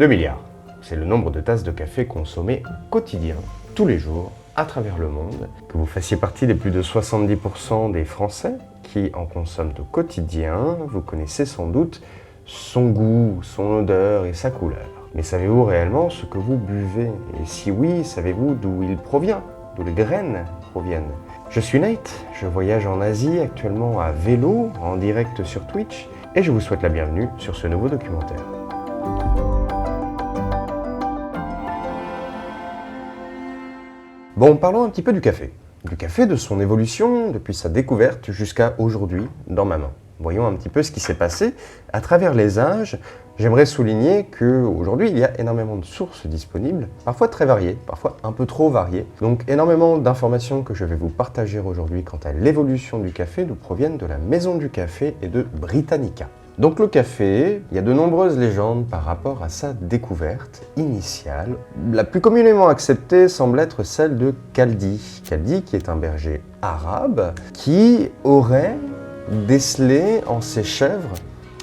2 milliards. C'est le nombre de tasses de café consommées au quotidien, tous les jours, à travers le monde. Que vous fassiez partie des plus de 70% des Français qui en consomment au quotidien, vous connaissez sans doute son goût, son odeur et sa couleur. Mais savez-vous réellement ce que vous buvez? Et si oui, savez-vous d'où il provient? D'où les graines proviennent? Je suis Nate, je voyage en Asie actuellement à vélo, en direct sur Twitch, et je vous souhaite la bienvenue sur ce nouveau documentaire. Bon, parlons un petit peu du café. Du café, de son évolution depuis sa découverte jusqu'à aujourd'hui dans ma main. Voyons un petit peu ce qui s'est passé à travers les âges. J'aimerais souligner qu'aujourd'hui, il y a énormément de sources disponibles, parfois très variées, parfois un peu trop variées. Donc énormément d'informations que je vais vous partager aujourd'hui quant à l'évolution du café nous proviennent de la Maison du Café et de Britannica. Donc le café, il y a de nombreuses légendes par rapport à sa découverte initiale. La plus communément acceptée semble être celle de Kaldi. Kaldi qui est un berger arabe qui aurait décelé en ses chèvres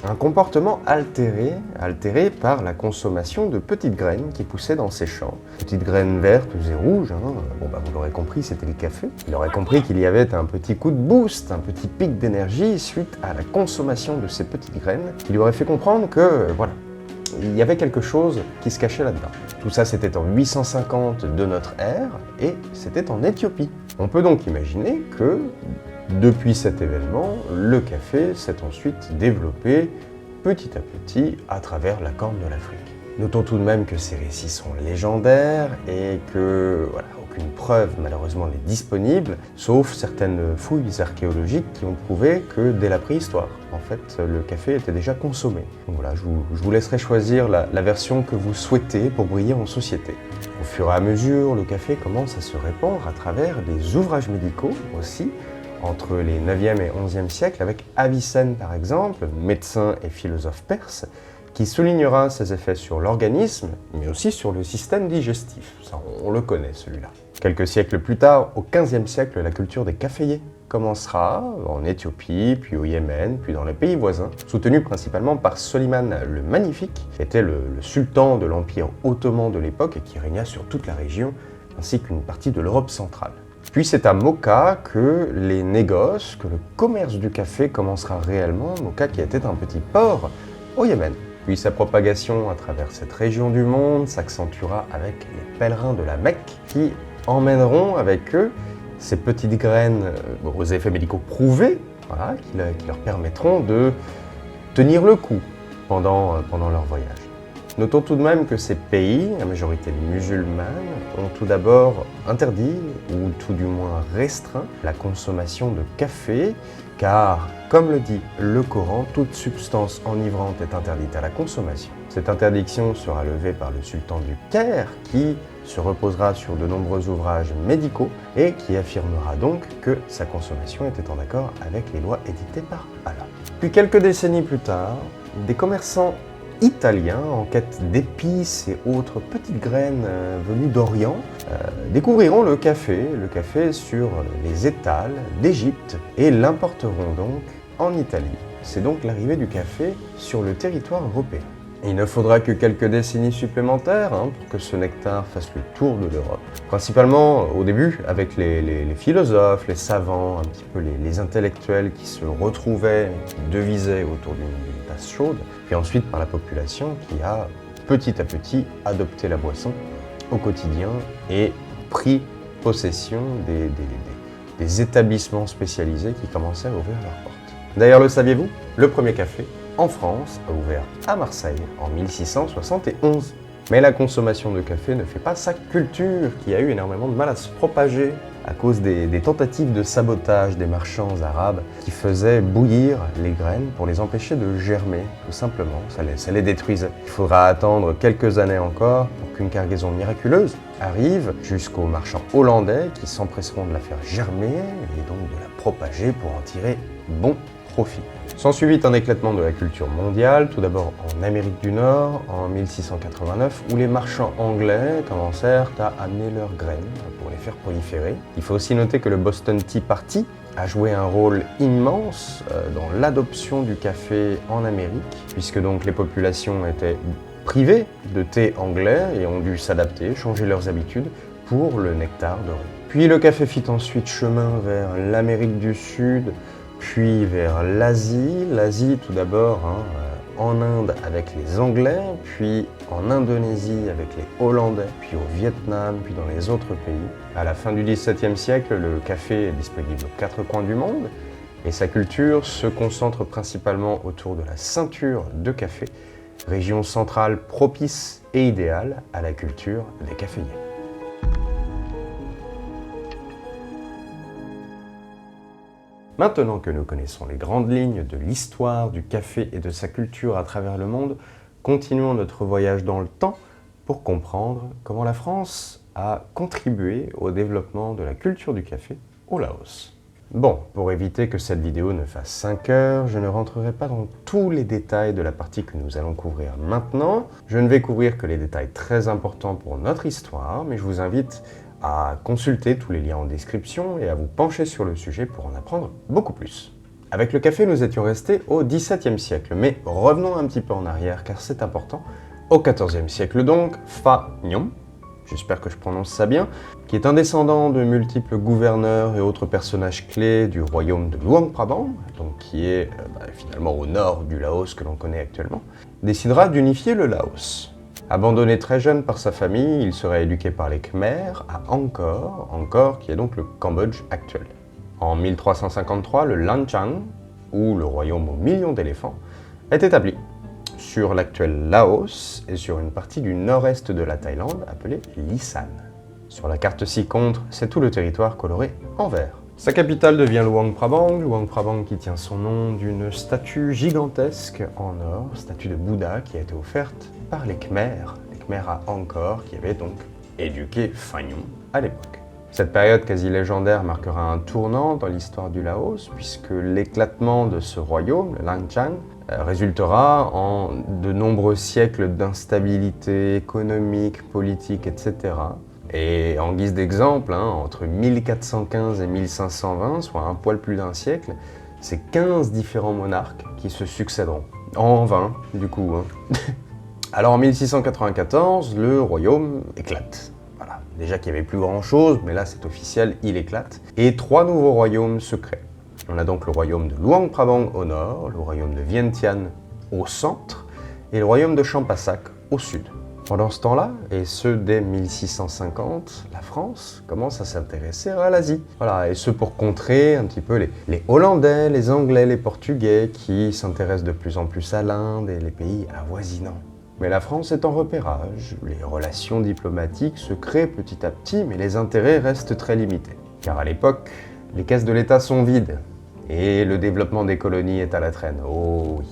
un comportement altéré par la consommation de petites graines qui poussaient dans ses champs. Petites graines vertes et rouges, vous l'aurez compris, c'était le café. Il aurait compris qu'il y avait un petit coup de boost, un petit pic d'énergie suite à la consommation de ces petites graines, qui lui aurait fait comprendre que, il y avait quelque chose qui se cachait là-dedans. Tout ça, c'était en 850 de notre ère, et c'était en Éthiopie. On peut donc imaginer que, depuis cet événement, le café s'est ensuite développé petit à petit à travers la corne de l'Afrique. Notons tout de même que ces récits sont légendaires et que aucune preuve malheureusement n'est disponible, sauf certaines fouilles archéologiques qui ont prouvé que dès la préhistoire, en fait, le café était déjà consommé. Donc voilà, je vous laisserai choisir la version que vous souhaitez pour briller en société. Au fur et à mesure, le café commence à se répandre à travers des ouvrages médicaux aussi, entre les 9e et 11e siècles, avec Avicenne par exemple, médecin et philosophe perse, qui soulignera ses effets sur l'organisme, mais aussi sur le système digestif. Ça, on le connaît celui-là. Quelques siècles plus tard, au 15e siècle, la culture des caféiers commencera en Éthiopie, puis au Yémen, puis dans les pays voisins, soutenue principalement par Soliman le Magnifique, qui était le sultan de l'Empire ottoman de l'époque et qui régna sur toute la région, ainsi qu'une partie de l'Europe centrale. Puis c'est à Moka que les négoces, que le commerce du café commencera réellement, Moka qui était un petit port au Yémen. Puis sa propagation à travers cette région du monde s'accentuera avec les pèlerins de la Mecque qui emmèneront avec eux ces petites graines aux effets médicaux prouvés, qui leur permettront de tenir le coup pendant leur voyage. Notons tout de même que ces pays, à majorité musulmane, ont tout d'abord interdit, ou tout du moins restreint, la consommation de café, car, comme le dit le Coran, toute substance enivrante est interdite à la consommation. Cette interdiction sera levée par le sultan du Caire, qui se reposera sur de nombreux ouvrages médicaux et qui affirmera donc que sa consommation était en accord avec les lois édictées par Allah. Puis quelques décennies plus tard, des commerçants italiens en quête d'épices et autres petites graines venues d'Orient découvriront le café sur les étals d'Égypte et l'importeront donc en Italie. C'est donc l'arrivée du café sur le territoire européen. Il ne faudra que quelques décennies supplémentaires pour que ce nectar fasse le tour de l'Europe. Principalement au début avec les philosophes, les savants, un petit peu les intellectuels qui se retrouvaient, qui devisaient autour d'une tasse chaude, puis ensuite par la population qui a petit à petit adopté la boisson au quotidien et pris possession des établissements spécialisés qui commençaient à ouvrir leurs portes. D'ailleurs, le saviez-vous? Le premier café en France a ouvert à Marseille en 1671. Mais la consommation de café ne fait pas sa culture, qui a eu énormément de mal à se propager à cause des tentatives de sabotage des marchands arabes qui faisaient bouillir les graines pour les empêcher de germer, tout simplement, ça les détruisait. Il faudra attendre quelques années encore pour qu'une cargaison miraculeuse arrive jusqu'aux marchands hollandais qui s'empresseront de la faire germer et donc de la propager pour en tirer bon profit. S'ensuivit un éclatement de la culture mondiale, tout d'abord en Amérique du Nord, en 1689, où les marchands anglais commencèrent à amener leurs graines pour les faire proliférer. Il faut aussi noter que le Boston Tea Party a joué un rôle immense dans l'adoption du café en Amérique, puisque donc les populations étaient privés de thé anglais et ont dû s'adapter, changer leurs habitudes pour le nectar doré. Puis le café fit ensuite chemin vers l'Amérique du Sud, puis vers l'Asie. L'Asie tout d'abord, en Inde avec les Anglais, puis en Indonésie avec les Hollandais, puis au Vietnam, puis dans les autres pays. À la fin du XVIIe siècle, le café est disponible aux quatre coins du monde et sa culture se concentre principalement autour de la ceinture de café, région centrale propice et idéale à la culture des caféiers. Maintenant que nous connaissons les grandes lignes de l'histoire du café et de sa culture à travers le monde, continuons notre voyage dans le temps pour comprendre comment la France a contribué au développement de la culture du café au Laos. Bon, pour éviter que cette vidéo ne fasse 5 heures, je ne rentrerai pas dans tous les détails de la partie que nous allons couvrir maintenant. Je ne vais couvrir que les détails très importants pour notre histoire, mais je vous invite à consulter tous les liens en description et à vous pencher sur le sujet pour en apprendre beaucoup plus. Avec le café, nous étions restés au XVIIe siècle, mais revenons un petit peu en arrière car c'est important. Au XIVe siècle donc, Pha Nhom, j'espère que je prononce ça bien, qui est un descendant de multiples gouverneurs et autres personnages clés du royaume de Luang Prabang, donc qui est finalement au nord du Laos que l'on connaît actuellement, décidera d'unifier le Laos. Abandonné très jeune par sa famille, il sera éduqué par les Khmers à Angkor qui est donc le Cambodge actuel. En 1353, le Lancang, ou le royaume aux millions d'éléphants, est établi sur l'actuel Laos et sur une partie du nord-est de la Thaïlande appelée l'Isan. Sur la carte ci-contre, c'est tout le territoire coloré en vert. Sa capitale devient Luang Prabang qui tient son nom d'une statue gigantesque en or, statue de Bouddha qui a été offerte par les Khmers à Angkor qui avaient donc éduqué Pha Nhom à l'époque. Cette période quasi légendaire marquera un tournant dans l'histoire du Laos puisque l'éclatement de ce royaume, le Lancang, résultera en de nombreux siècles d'instabilité économique, politique, etc. Et en guise d'exemple, entre 1415 et 1520, soit un poil plus d'un siècle, c'est 15 différents monarques qui se succéderont. En vain, du coup. Alors en 1694, le royaume éclate. Voilà. Déjà qu'il n'y avait plus grand chose, mais là c'est officiel, il éclate. Et 3 nouveaux royaumes se créent. On a donc le royaume de Luang Prabang au nord, le royaume de Vientiane au centre, et le royaume de Champasak au sud. Pendant ce temps-là, et ce dès 1650, la France commence à s'intéresser à l'Asie. Voilà, et ce pour contrer un petit peu les Hollandais, les Anglais, les Portugais qui s'intéressent de plus en plus à l'Inde et les pays avoisinants. Mais la France est en repérage, les relations diplomatiques se créent petit à petit, mais les intérêts restent très limités. Car à l'époque, les caisses de l'État sont vides, et le développement des colonies est à la traîne. Oh oui.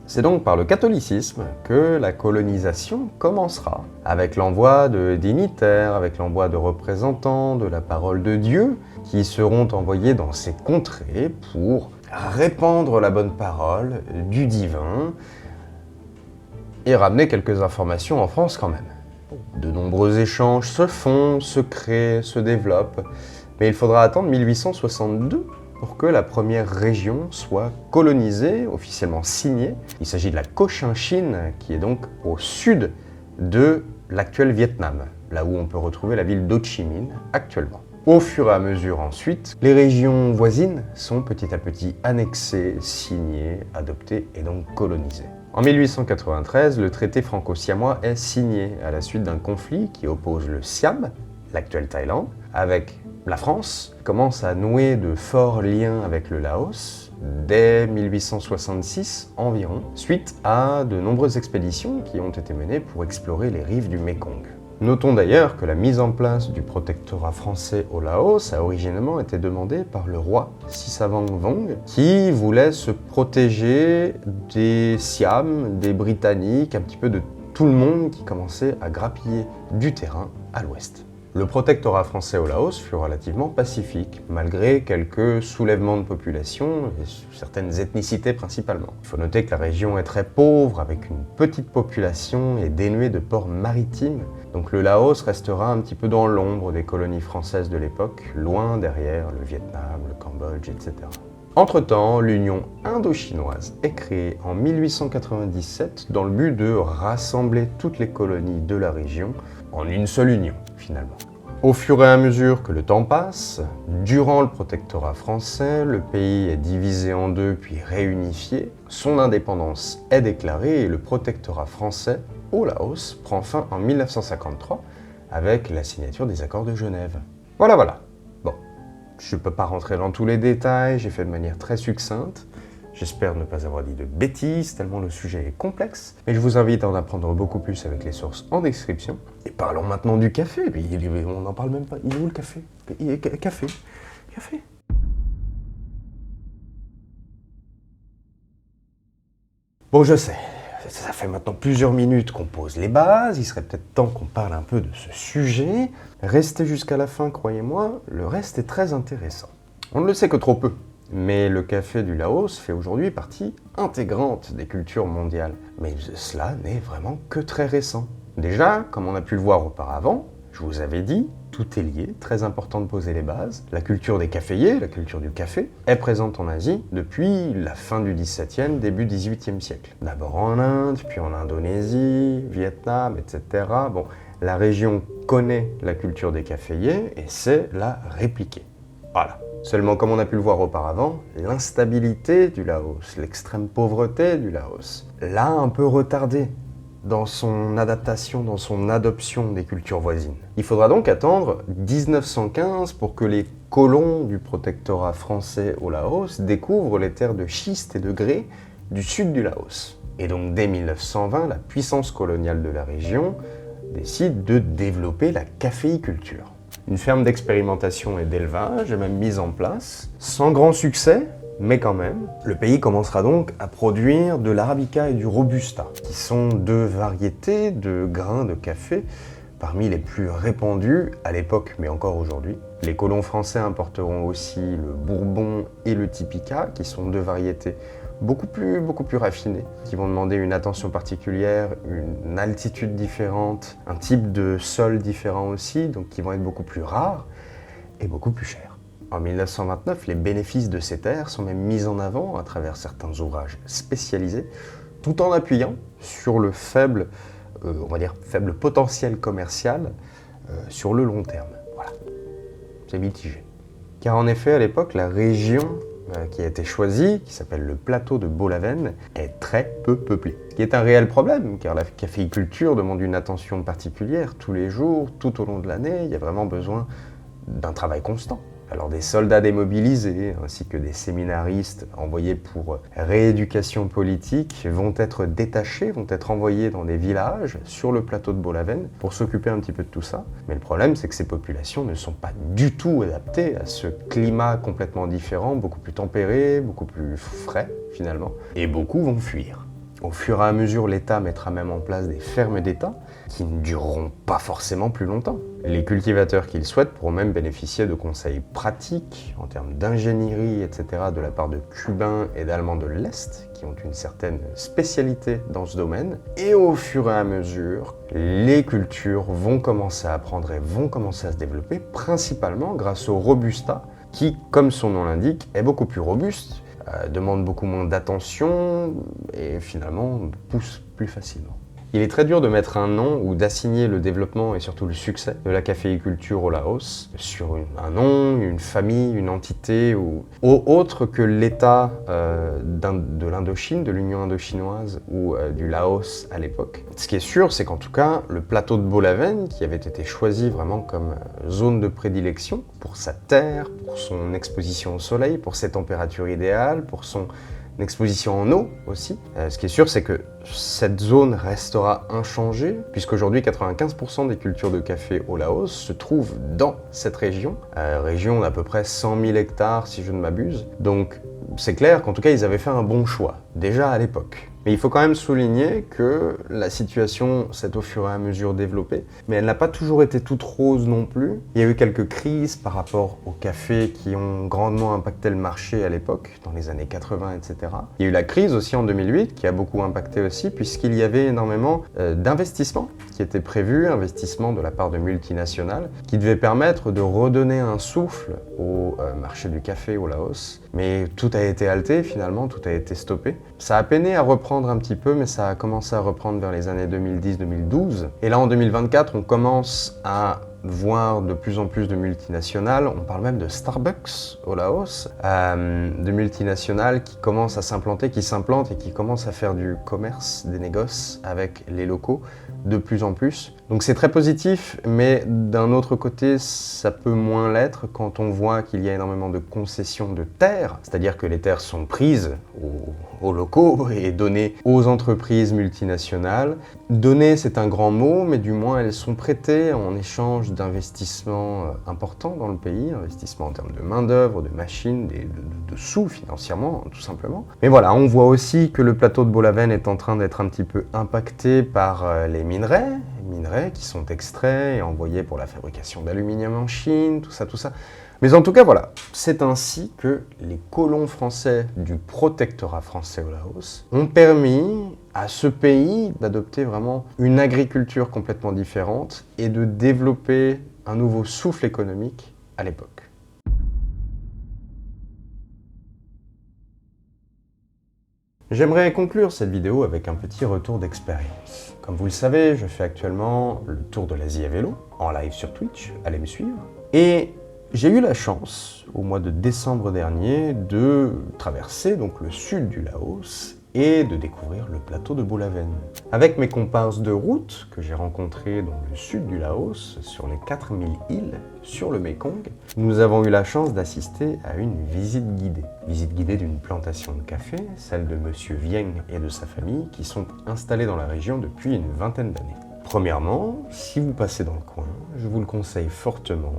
C'est donc par le catholicisme que la colonisation commencera, avec l'envoi de dignitaires, avec l'envoi de représentants de la parole de Dieu, qui seront envoyés dans ces contrées pour répandre la bonne parole du divin et ramener quelques informations en France quand même. De nombreux échanges se font, se créent, se développent, mais il faudra attendre 1862 pour que la première région soit colonisée, officiellement signée. Il s'agit de la Cochinchine, qui est donc au sud de l'actuel Vietnam, là où on peut retrouver la ville d'Ho Chi Minh actuellement. Au fur et à mesure ensuite, les régions voisines sont petit à petit annexées, signées, adoptées et donc colonisées. En 1893, le traité franco-siamois est signé à la suite d'un conflit qui oppose le Siam, l'actuelle Thaïlande, avec la France, commence à nouer de forts liens avec le Laos dès 1866 environ, suite à de nombreuses expéditions qui ont été menées pour explorer les rives du Mékong. Notons d'ailleurs que la mise en place du protectorat français au Laos a originellement été demandée par le roi Sisavang-Vong, qui voulait se protéger des Siam, des Britanniques, un petit peu de tout le monde qui commençait à grappiller du terrain à l'ouest. Le protectorat français au Laos fut relativement pacifique, malgré quelques soulèvements de population et certaines ethnicités principalement. Il faut noter que la région est très pauvre, avec une petite population et dénuée de ports maritimes, donc le Laos restera un petit peu dans l'ombre des colonies françaises de l'époque, loin derrière le Vietnam, le Cambodge, etc. Entre-temps, l'Union indo-chinoise est créée en 1897 dans le but de rassembler toutes les colonies de la région en une seule union, finalement. Au fur et à mesure que le temps passe, durant le protectorat français, le pays est divisé en deux puis réunifié, son indépendance est déclarée et le protectorat français au Laos prend fin en 1953 avec la signature des accords de Genève. Voilà. Bon, je ne peux pas rentrer dans tous les détails, j'ai fait de manière très succincte. J'espère ne pas avoir dit de bêtises, tellement le sujet est complexe. Mais je vous invite à en apprendre beaucoup plus avec les sources en description. Et parlons maintenant du café. On n'en parle même pas. Il est où le café? Café. Bon, je sais. Ça fait maintenant plusieurs minutes qu'on pose les bases. Il serait peut-être temps qu'on parle un peu de ce sujet. Restez jusqu'à la fin, croyez-moi. Le reste est très intéressant. On ne le sait que trop peu. Mais le café du Laos fait aujourd'hui partie intégrante des cultures mondiales. Mais cela n'est vraiment que très récent. Déjà, comme on a pu le voir auparavant, je vous avais dit, tout est lié, très important de poser les bases. La culture des caféiers, la culture du café, est présente en Asie depuis la fin du XVIIe, début XVIIIe siècle. D'abord en Inde, puis en Indonésie, Vietnam, etc. Bon, la région connaît la culture des caféiers et sait la répliquer. Voilà. Seulement, comme on a pu le voir auparavant, l'instabilité du Laos, l'extrême pauvreté du Laos, l'a un peu retardé dans son adaptation, dans son adoption des cultures voisines. Il faudra donc attendre 1915 pour que les colons du protectorat français au Laos découvrent les terres de schiste et de grès du sud du Laos. Et donc dès 1920, la puissance coloniale de la région décide de développer la caféiculture. Une ferme d'expérimentation et d'élevage est même mise en place, sans grand succès, mais quand même. Le pays commencera donc à produire de l'arabica et du robusta, qui sont deux variétés de grains de café parmi les plus répandus à l'époque, mais encore aujourd'hui. Les colons français importeront aussi le bourbon et le typica, qui sont deux variétés beaucoup plus raffinées, qui vont demander une attention particulière, une altitude différente, un type de sol différent aussi, donc qui vont être beaucoup plus rares et beaucoup plus chers. En 1929, les bénéfices de ces terres sont même mis en avant à travers certains ouvrages spécialisés, tout en appuyant sur le faible potentiel commercial sur le long terme. Voilà, c'est mitigé. Car en effet, à l'époque, la région qui a été choisie, qui s'appelle le plateau de Bolaven, est très peu peuplée. Ce qui est un réel problème, car la caféiculture demande une attention particulière tous les jours, tout au long de l'année. Il y a vraiment besoin d'un travail constant. Alors des soldats démobilisés, ainsi que des séminaristes envoyés pour rééducation politique vont être détachés, vont être envoyés dans des villages sur le plateau de Bolaven pour s'occuper un petit peu de tout ça. Mais le problème, c'est que ces populations ne sont pas du tout adaptées à ce climat complètement différent, beaucoup plus tempéré, beaucoup plus frais finalement, et beaucoup vont fuir. Au fur et à mesure, l'État mettra même en place des fermes d'État qui ne dureront pas forcément plus longtemps. Les cultivateurs qui le souhaitent pourront même bénéficier de conseils pratiques en termes d'ingénierie, etc. de la part de Cubains et d'Allemands de l'Est qui ont une certaine spécialité dans ce domaine. Et au fur et à mesure, les cultures vont commencer à prendre et vont commencer à se développer, principalement grâce au Robusta qui, comme son nom l'indique, est beaucoup plus robuste, demande beaucoup moins d'attention et finalement pousse plus facilement. Il est très dur de mettre un nom ou d'assigner le développement et surtout le succès de la caféiculture au Laos sur un nom, une famille, une entité ou autre que l'État de l'Indochine, de l'Union indo-chinoise ou du Laos à l'époque. Ce qui est sûr, c'est qu'en tout cas, le plateau de Bolaven, qui avait été choisi vraiment comme zone de prédilection pour sa terre, pour son exposition au soleil, pour ses températures idéales, pour son exposition en eau aussi. Ce qui est sûr, c'est que cette zone restera inchangée, puisqu'aujourd'hui 95% des cultures de café au Laos se trouvent dans cette région. Région d'à peu près 100 000 hectares si je ne m'abuse. Donc c'est clair qu'en tout cas ils avaient fait un bon choix, déjà à l'époque. Mais il faut quand même souligner que la situation s'est au fur et à mesure développée, mais elle n'a pas toujours été toute rose non plus. Il y a eu quelques crises par rapport au café qui ont grandement impacté le marché à l'époque, dans les années 80, etc. Il y a eu la crise aussi en 2008 qui a beaucoup impacté aussi, puisqu'il y avait énormément d'investissements qui étaient prévus, investissements de la part de multinationales, qui devaient permettre de redonner un souffle au marché du café au Laos. Mais tout a été halté finalement, tout a été stoppé. Ça a peiné à reprendre un petit peu, mais ça a commencé à reprendre vers les années 2010-2012. Et là en 2024, on commence à voir de plus en plus de multinationales, on parle même de Starbucks au Laos, de multinationales qui commencent à s'implanter, qui s'implantent et qui commencent à faire du commerce, des négoces avec les locaux de plus en plus. Donc c'est très positif, mais d'un autre côté, ça peut moins l'être quand on voit qu'il y a énormément de concessions de terres, c'est-à-dire que les terres sont prises aux locaux et données aux entreprises multinationales. Données, c'est un grand mot, mais du moins elles sont prêtées en échange d'investissements importants dans le pays, investissements en termes de main-d'œuvre, de machines, de sous financièrement, tout simplement. Mais voilà, on voit aussi que le plateau de Bolaven est en train d'être un petit peu impacté par les minerais qui sont extraits et envoyés pour la fabrication d'aluminium en Chine, tout ça. Mais en tout cas, voilà, c'est ainsi que les colons français du protectorat français au Laos ont permis à ce pays d'adopter vraiment une agriculture complètement différente et de développer un nouveau souffle économique à l'époque. J'aimerais conclure cette vidéo avec un petit retour d'expérience. Comme vous le savez, je fais actuellement le tour de l'Asie à vélo, en live sur Twitch, allez me suivre. Et j'ai eu la chance, au mois de décembre dernier, de traverser donc le sud du Laos et de découvrir le plateau de Bolaven. Avec mes comparses de route que j'ai rencontrés dans le sud du Laos, sur les 4000 îles sur le Mékong, nous avons eu la chance d'assister à une visite guidée. Visite guidée d'une plantation de café, celle de Monsieur Vieng et de sa famille, qui sont installés dans la région depuis une vingtaine d'années. Premièrement, si vous passez dans le coin, je vous le conseille fortement.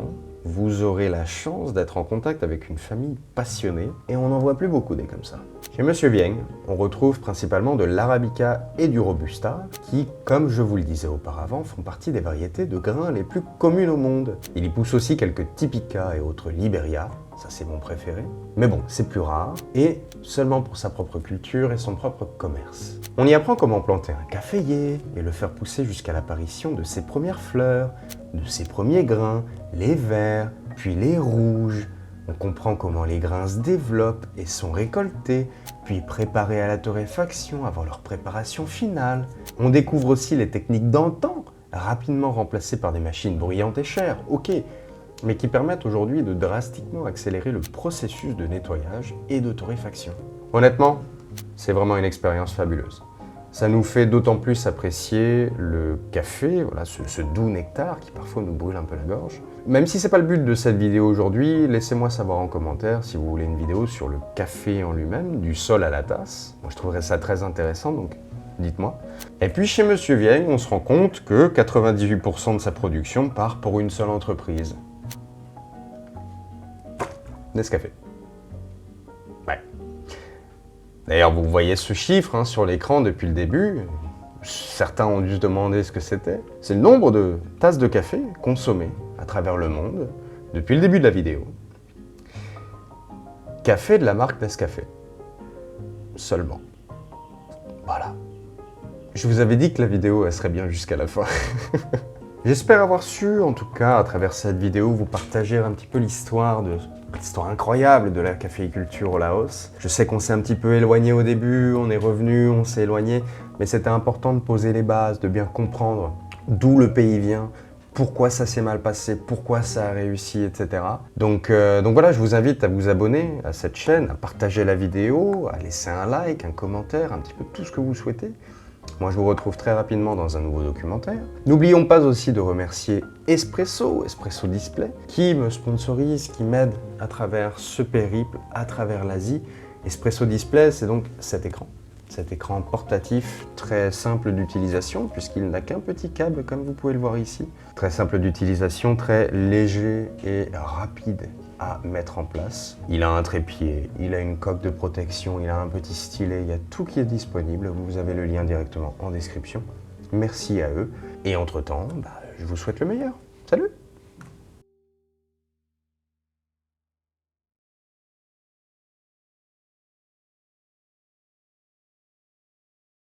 Vous aurez la chance d'être en contact avec une famille passionnée, et on n'en voit plus beaucoup des comme ça. Chez Monsieur Vieng, on retrouve principalement de l'arabica et du robusta, qui, comme je vous le disais auparavant, font partie des variétés de grains les plus communes au monde. Il y pousse aussi quelques typica et autres liberia, ça c'est mon préféré. Mais bon, c'est plus rare, et seulement pour sa propre culture et son propre commerce. On y apprend comment planter un caféier et le faire pousser jusqu'à l'apparition de ses premières fleurs, de ses premiers grains, les verts, puis les rouges. On comprend comment les grains se développent et sont récoltés, puis préparés à la torréfaction avant leur préparation finale. On découvre aussi les techniques d'antan, rapidement remplacées par des machines bruyantes et chères, ok, mais qui permettent aujourd'hui de drastiquement accélérer le processus de nettoyage et de torréfaction. Honnêtement, c'est vraiment une expérience fabuleuse. Ça nous fait d'autant plus apprécier le café, voilà, ce doux nectar qui parfois nous brûle un peu la gorge. Même si c'est pas le but de cette vidéo aujourd'hui, laissez-moi savoir en commentaire si vous voulez une vidéo sur le café en lui-même, du sol à la tasse. Moi, je trouverais ça très intéressant, donc dites-moi. Et puis chez Monsieur Vieng, on se rend compte que 98% de sa production part pour une seule entreprise. Nescafé. Ouais. D'ailleurs, vous voyez ce chiffre sur l'écran depuis le début. Certains ont dû se demander ce que c'était. C'est le nombre de tasses de café consommées à travers le monde depuis le début de la vidéo. Café de la marque Nescafé. Seulement. Voilà. Je vous avais dit que la vidéo, elle serait bien jusqu'à la fin. J'espère avoir su, en tout cas, à travers cette vidéo, vous partager un petit peu l'histoire incroyable de la caféiculture au Laos. Je sais qu'on s'est un petit peu éloigné au début, on est revenu, on s'est éloigné, mais c'était important de poser les bases, de bien comprendre d'où le pays vient, pourquoi ça s'est mal passé, pourquoi ça a réussi, etc. Donc voilà, je vous invite à vous abonner à cette chaîne, à partager la vidéo, à laisser un like, un commentaire, un petit peu tout ce que vous souhaitez. Moi, je vous retrouve très rapidement dans un nouveau documentaire. N'oublions pas aussi de remercier Espresso Display, qui me sponsorise, qui m'aide à travers ce périple, à travers l'Asie. Espresso Display, c'est donc cet écran portatif très simple d'utilisation, puisqu'il n'a qu'un petit câble, comme vous pouvez le voir ici. Très simple d'utilisation, très léger et rapide à mettre en place. Il a un trépied, il a une coque de protection, il a un petit stylet, il y a tout qui est disponible. Vous avez le lien directement en description. Merci à eux. Et entre-temps, je vous souhaite le meilleur. Salut!